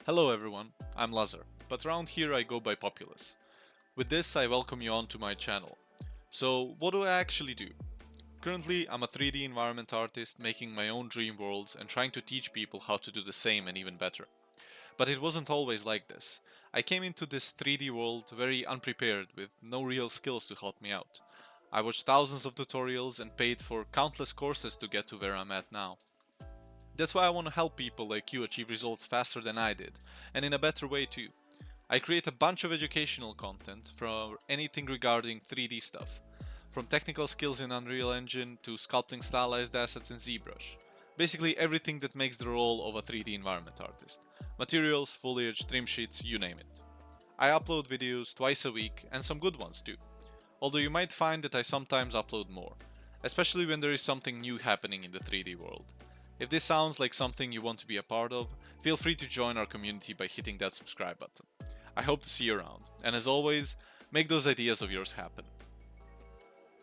Hello everyone, I'm Lazar, but around here I go by Populus. With this I welcome you onto my channel. So what do I actually do? Currently I'm a 3D environment artist making my own dream worlds and trying to teach people how to do the same and even better. But it wasn't always like this. I came into this 3D world very unprepared with no real skills to help me out. I watched thousands of tutorials and paid for countless courses to get to where I'm at now. That's why I want to help people like you achieve results faster than I did, and in a better way too. I create a bunch of educational content for anything regarding 3D stuff, from technical skills in Unreal Engine to sculpting stylized assets in ZBrush. Basically everything that makes the role of a 3D environment artist. Materials, foliage, trim sheets, you name it. I upload videos twice a week, and some good ones too. Although you might find that I sometimes upload more, especially when there is something new happening in the 3D world. If this sounds like something you want to be a part of, feel free to join our community by hitting that subscribe button. I hope to see you around, and as always, make those ideas of yours happen.